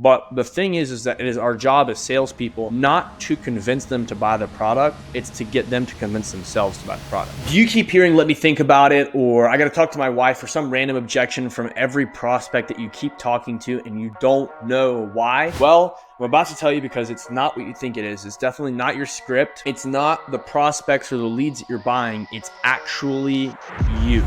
But the thing is that it is our job as salespeople not to convince them to buy the product. It's to get them to convince themselves to buy the product. Do you keep hearing, let me think about it, or I got to talk to my wife, or some random objection from every prospect that you keep talking to and you don't know why? Well, I'm about to tell you because it's not what you think it is. It's definitely not your script. It's not the prospects or the leads that you're buying. It's actually you.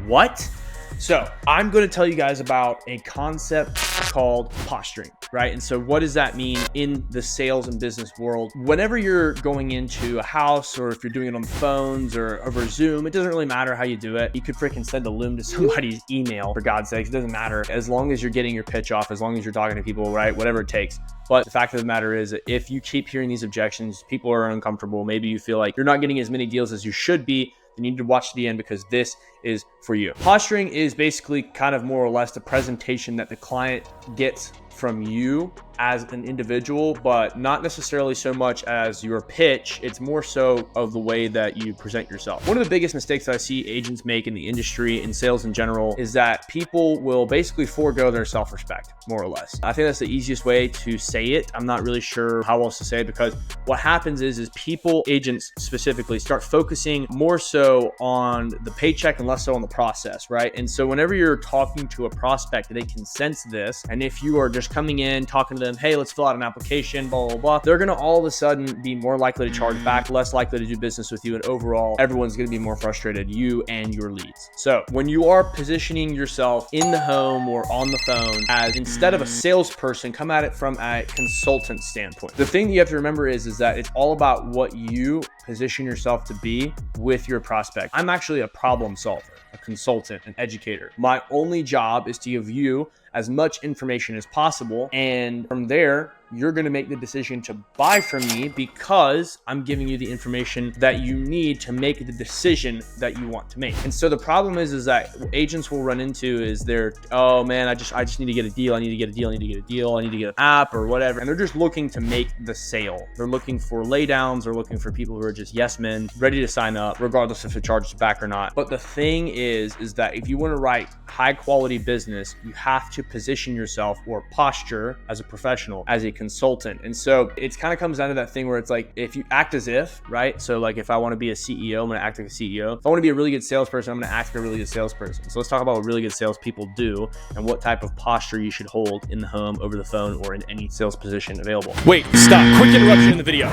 What? So I'm going to tell you guys about a concept called posturing, right? And so what does that mean in the sales and business world? Whenever you're going into a house, or if you're doing it on phones or over Zoom, it doesn't really matter how you do it. You could freaking send a loom to somebody's email, for God's sakes. It doesn't matter. As long as you're getting your pitch off, as long as you're talking to people, right? Whatever it takes. But the fact of the matter is that if you keep hearing these objections, people are uncomfortable. Maybe you feel like you're not getting as many deals as you should be. You need to watch to the end because this is for you. Posturing is basically kind of more or less the presentation that the client gets from you as an individual, but not necessarily so much as your pitch. It's more so of the way that you present yourself. One of the biggest mistakes that I see agents make in the industry, in sales in general, is that people will basically forego their self-respect, more or less. I think that's the easiest way to say it. I'm not really sure how else to say it, because what happens is people, agents specifically, start focusing more so on the paycheck and less so on the process, right? And so whenever you're talking to a prospect, they can sense this. And if you are just coming in, talking to them, hey, let's fill out an application, blah, blah, blah, they're gonna all of a sudden be more likely to charge back, less likely to do business with you. And overall, everyone's gonna be more frustrated, you and your leads. So when you are positioning yourself in the home or on the phone as, instead of a salesperson, come at it from a consultant standpoint. The thing that you have to remember is that it's all about what you position yourself to be with your prospect. I'm actually a problem solver, a consultant, an educator. My only job is to give you as much information as possible. And from there, you're going to make the decision to buy from me because I'm giving you the information that you need to make the decision that you want to make. And so the problem is that agents will run into is they're, oh man, I just need to get a deal. I need to get a deal. I need to get a deal. I need to get an app or whatever. And they're just looking to make the sale. They're looking for laydowns. They're looking for people who are just yes men, ready to sign up, regardless if it charges back or not. But the thing is that if you want to write high quality business, you have to position yourself or posture as a professional, as a consultant. And so it kind of comes down to that thing where it's like, if you act as if, right? So like if I want to be a CEO, I'm going to act like a CEO. If I want to be a really good salesperson, I'm going to act like a really good salesperson. So let's talk about what really good salespeople do and what type of posture you should hold in the home, over the phone, or in any sales position available. Wait, stop. Quick interruption in the video.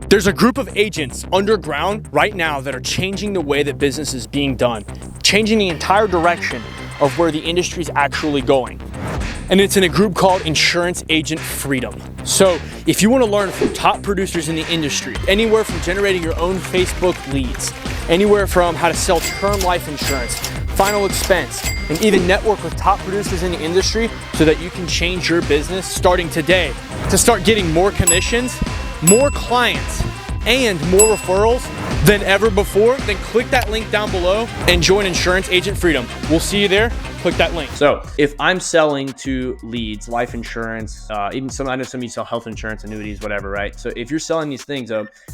There's a group of agents underground right now that are changing the way that business is being done, changing the entire direction of where the industry is actually going. And it's in a group called Insurance Agent Freedom. So if you want to learn from top producers in the industry, anywhere from generating your own Facebook leads, anywhere from how to sell term life insurance, final expense, and even network with top producers in the industry so that you can change your business starting today to start getting more commissions, more clients, and more referrals than ever before, then click that link down below and join Insurance Agent Freedom. We'll see you there. Click that link. So if I'm selling to leads, life insurance, even I know some of you sell health insurance, annuities, whatever, right? So if you're selling these things,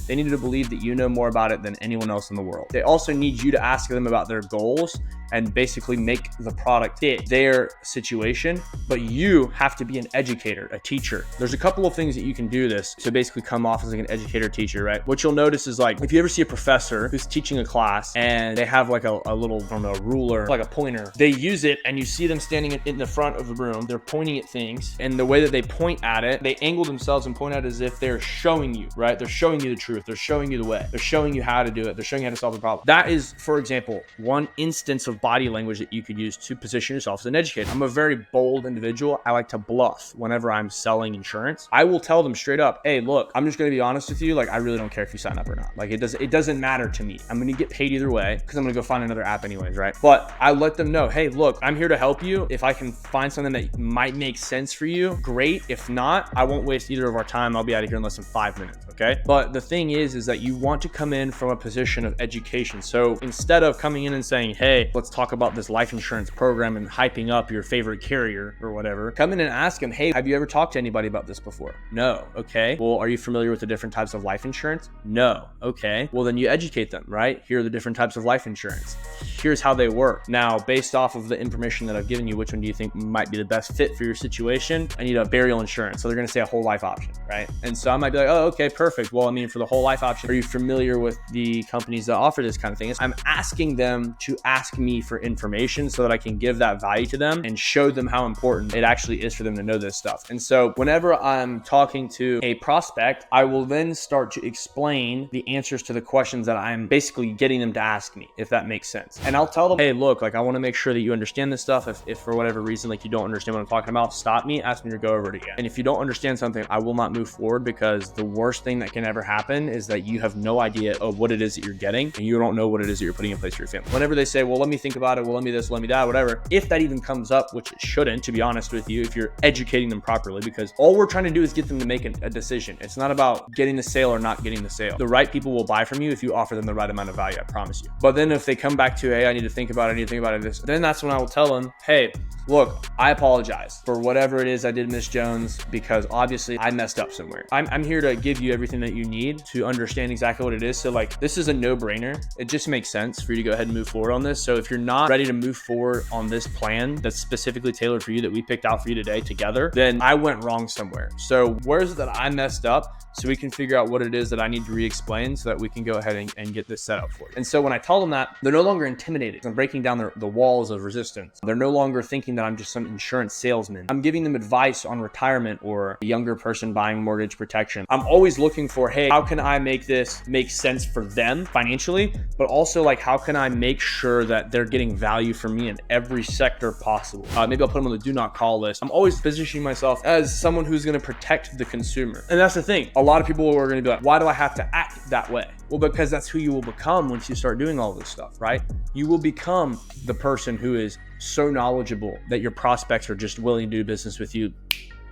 they need to believe that you know more about it than anyone else in the world. They also need you to ask them about their goals and basically make the product fit their situation, but you have to be an educator, a teacher. There's a couple of things that you can do this to basically come off as like an educator teacher, right? What you'll notice is like, if you ever see a professor who's teaching a class and they have like a little, I don't know, ruler, like a pointer, they use it and you see them standing in the front of the room, they're pointing at things, and the way that they point at it, they angle themselves and point at it as if they're showing you, right? They're showing you the truth. They're showing you the way. They're showing you how to do it. They're showing you how to solve the problem. That is, for example, one instance of body language that you could use to position yourself as an educator. I'm a very bold individual. I like to bluff whenever I'm selling insurance. I will tell them straight up, hey, look, I'm just going to be honest with you. Like, I really don't care if you sign up or not. Like, it doesn't matter to me. I'm going to get paid either way because I'm going to go find another app anyways, right? But I let them know, hey, look, I'm here to help you. If I can find something that might make sense for you, great. If not, I won't waste either of our time. I'll be out of here in less than 5 minutes, okay? But the thing is that you want to come in from a position of education. So instead of coming in and saying, hey, let's talk about this life insurance program and hyping up your favorite carrier or whatever, come in and ask them, hey, have you ever talked to anybody about this before? No. Okay. Well, are you familiar with the different types of life insurance? No. Okay. Well, then you educate them, right? Here are the different types of life insurance. Here's how they work. Now, based off of the information information that I've given you, which one do you think might be the best fit for your situation? I need a burial insurance. So they're going to say a whole life option, right? And so I might be like, oh, okay, perfect. Well, I mean, for the whole life option, are you familiar with the companies that offer this kind of thing? I'm asking them to ask me for information so that I can give that value to them and show them how important it actually is for them to know this stuff. And so whenever I'm talking to a prospect, I will then start to explain the answers to the questions that I'm basically getting them to ask me, if that makes sense. And I'll tell them, hey, look, like I want to make sure that you understand this stuff. If for whatever reason, like you don't understand what I'm talking about, stop me, ask me to go over it again. And if you don't understand something, I will not move forward, because the worst thing that can ever happen is that you have no idea of what it is that you're getting and you don't know what it is that you're putting in place for your family. Whenever they say, well, let me think about it, well, let me this, let me that, whatever, if that even comes up, which it shouldn't, to be honest with you, if you're educating them properly, because all we're trying to do is get them to make a decision. It's not about getting the sale or not getting the sale. The right people will buy from you if you offer them the right amount of value, I promise you. But then if they come back to, hey, I need to think about it, this, then that's when I will tell them, hey, look, I apologize for whatever it is I did, Miss Jones, because obviously I messed up somewhere. I'm here to give you everything that you need to understand exactly what it is. So like, this is a no-brainer. It just makes sense for you to go ahead and move forward on this. So if you're not ready to move forward on this plan that's specifically tailored for you, that we picked out for you today together, then I went wrong somewhere. So where is it that I messed up? So we can figure out what it is that I need to re-explain so that we can go ahead and get this set up for you. And so when I tell them that, they're no longer intimidated. I'm breaking down the walls of resistance. They're no longer thinking that I'm just some insurance salesman. I'm giving them advice on retirement or a younger person buying mortgage protection. I'm always looking for, hey, how can I make this make sense for them financially, but also like, how can I make sure that they're getting value from me in every sector possible? Maybe I'll put them on the do not call list. I'm always positioning myself as someone who's going to protect the consumer. And that's the thing. A lot of people are going to be like, why do I have to act that way? Well, because that's who you will become once you start doing all this stuff, right? You will become the person who is so knowledgeable that your prospects are just willing to do business with you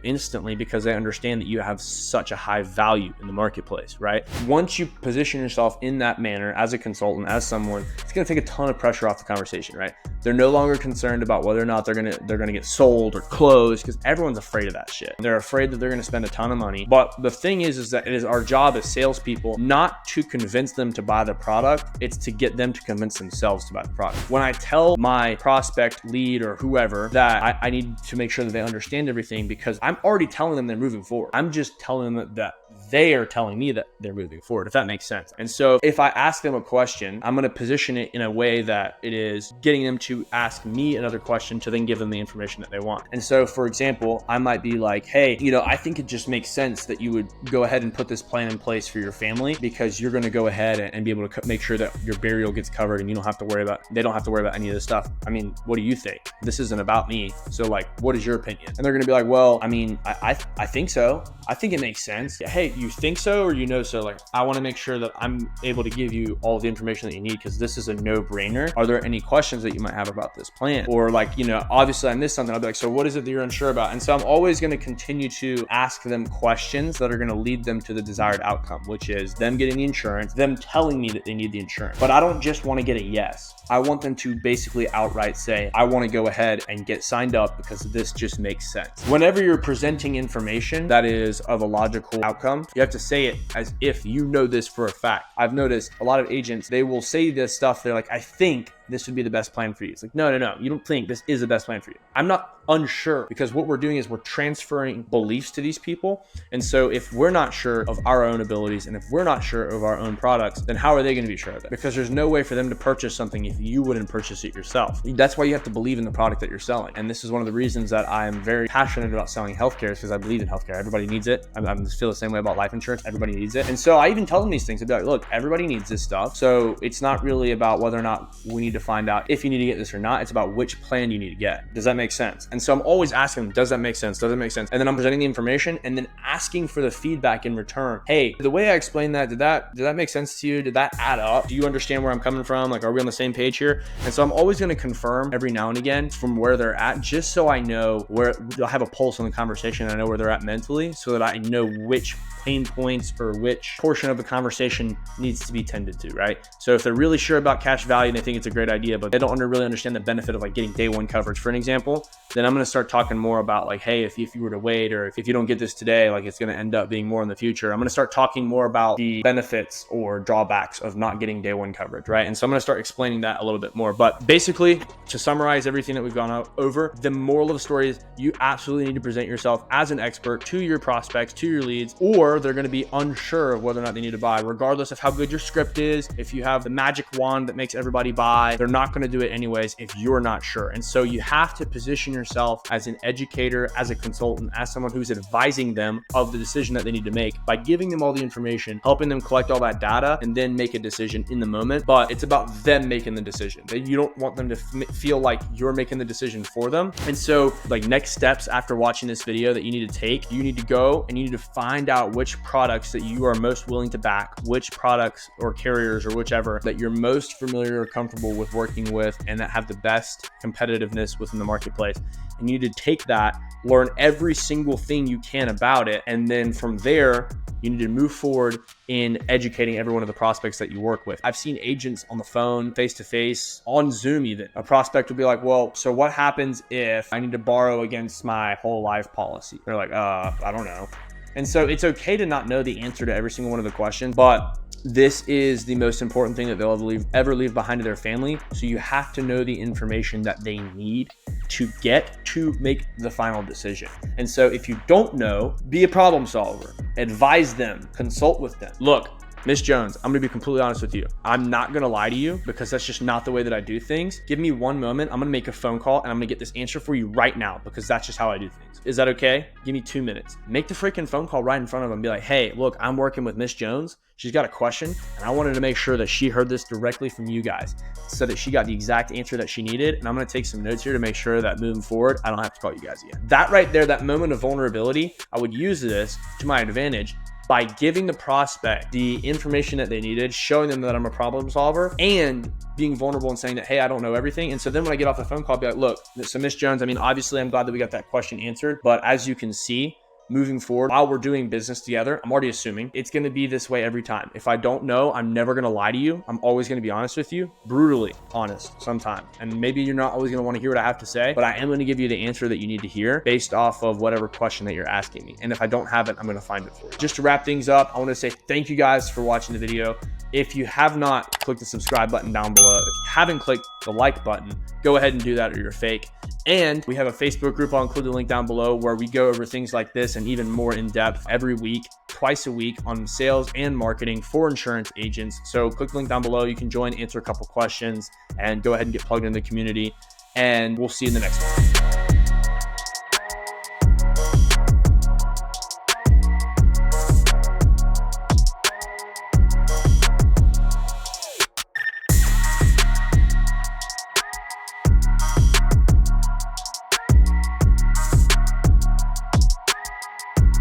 instantly, because they understand that you have such a high value in the marketplace, right? Once you position yourself in that manner as a consultant, as someone, it's going to take a ton of pressure off the conversation, right? They're no longer concerned about whether or not they're gonna get sold or closed, because everyone's afraid of that shit. They're afraid that they're going to spend a ton of money. But the thing is that it is our job as salespeople not to convince them to buy the product. It's to get them to convince themselves to buy the product. When I tell my prospect, lead, or whoever that I need to make sure that they understand everything, because I'm already telling them they're moving forward. I'm just telling them that they are telling me that they're moving forward, if that makes sense. And so if I ask them a question, I'm going to position it in a way that it is getting them to ask me another question to then give them the information that they want. And so, for example, I might be like, hey, I think it just makes sense that you would go ahead and put this plan in place for your family, because you're going to go ahead and be able to make sure that your burial gets covered and they don't have to worry about any of this stuff. I mean, what do you think? This isn't about me. So like, what is your opinion? And they're going to be like, well, I mean, I think so. I think it makes sense. Hey, you think so or so? Like, I want to make sure that I'm able to give you all the information that you need, because this is a no-brainer. Are there any questions that you might have about this plan? Or like, obviously I missed something. I'll be like, so what is it that you're unsure about? And so I'm always going to continue to ask them questions that are going to lead them to the desired outcome, which is them getting the insurance, them telling me that they need the insurance. But I don't just want to get a yes. I want them to basically outright say, I want to go ahead and get signed up because this just makes sense. Whenever you're presenting information that is of a logical outcome, you have to say it as if you know this for a fact. I've noticed a lot of agents, they will say this stuff. They're like, I think this would be the best plan for you. It's like, no, you don't think this is the best plan for you. I'm not unsure, because what we're doing is we're transferring beliefs to these people. And so if we're not sure of our own abilities and if we're not sure of our own products, then how are they going to be sure of it? Because there's no way for them to purchase something if you wouldn't purchase it yourself. That's why you have to believe in the product that you're selling. And this is one of the reasons that I'm very passionate about selling healthcare, is because I believe in healthcare. Everybody needs it. I feel the same way about life insurance. Everybody needs it. And so I even tell them these things. I'd be like, look, everybody needs this stuff. So it's not really about whether or not we need to find out if you need to get this or not. It's about which plan you need to get. Does that make sense? And so I'm always asking them, does that make sense? Does it make sense? And then I'm presenting the information and then asking for the feedback in return. Hey, the way I explained that, did that make sense to you? Did that add up? Do you understand where I'm coming from? Like, are we on the same page here? And so I'm always going to confirm every now and again from where they're at, just so I know where I'll have a pulse on the conversation. And I know where they're at mentally, so that I know which pain points or which portion of the conversation needs to be tended to, right? So if they're really sure about cash value and they think it's a great great idea, but they don't really understand the benefit of like getting day one coverage, for an example, then I'm going to start talking more about like, hey, if you were to wait, or if you don't get this today, like it's going to end up being more in the future. I'm going to start talking more about the benefits or drawbacks of not getting day one coverage, right? And so I'm going to start explaining that a little bit more. But basically, to summarize everything that we've gone over, the moral of the story is you absolutely need to present yourself as an expert to your prospects, to your leads, or they're going to be unsure of whether or not they need to buy, regardless of how good your script is. If you have the magic wand that makes everybody buy, they're not going to do it anyways if you're not sure. And so you have to position yourself as an educator, as a consultant, as someone who's advising them of the decision that they need to make by giving them all the information, helping them collect all that data, and then make a decision in the moment. But it's about them making the decision. You don't want them to feel like you're making the decision for them. And so like next steps after watching this video that you need to take, you need to go and you need to find out which products that you are most willing to back, which products or carriers or whichever that you're most familiar or comfortable with working with and that have the best competitiveness within the marketplace. And you need to take that, learn every single thing you can about it, and then from there, you need to move forward in educating every one of the prospects that you work with. I've seen agents on the phone, face-to-face, on Zoom even. A prospect will be like, well, so what happens if I need to borrow against my whole life policy? They're like, I don't know. And so it's okay to not know the answer to every single one of the questions, but this is the most important thing that they'll ever leave behind to their family. So you have to know the information that they need to get to make the final decision. And so if you don't know, be a problem solver, advise them, consult with them. Look, Miss Jones, I'm gonna be completely honest with you. I'm not gonna lie to you because that's just not the way that I do things. Give me one moment. I'm gonna make a phone call and I'm gonna get this answer for you right now because that's just how I do things. Is that okay? Give me 2 minutes. Make the freaking phone call right in front of them. Be like, hey, look, I'm working with Miss Jones. She's got a question and I wanted to make sure that she heard this directly from you guys so that she got the exact answer that she needed. And I'm gonna take some notes here to make sure that moving forward, I don't have to call you guys again. That right there, that moment of vulnerability, I would use this to my advantage by giving the prospect the information that they needed, showing them that I'm a problem solver, and being vulnerable and saying that, hey, I don't know everything. And so then when I get off the phone call, I'll be like, look, so Miss Jones, I mean, obviously I'm glad that we got that question answered, but as you can see, moving forward, while we're doing business together, I'm already assuming it's going to be this way every time. If I don't know, I'm never going to lie to you. I'm always going to be honest with you, brutally honest sometimes. And maybe you're not always going to want to hear what I have to say, but I am going to give you the answer that you need to hear based off of whatever question that you're asking me. And if I don't have it, I'm going to find it for you. Just to wrap things up, I want to say thank you guys for watching the video. If you have not clicked the subscribe button down below, if you haven't clicked the like button, go ahead and do that or you're fake. And we have a Facebook group, I'll include the link down below, where we go over things like this and even more in depth every week, twice a week on sales and marketing for insurance agents. So click the link down below. You can join, answer a couple questions, and go ahead and get plugged into the community. And we'll see you in the next one.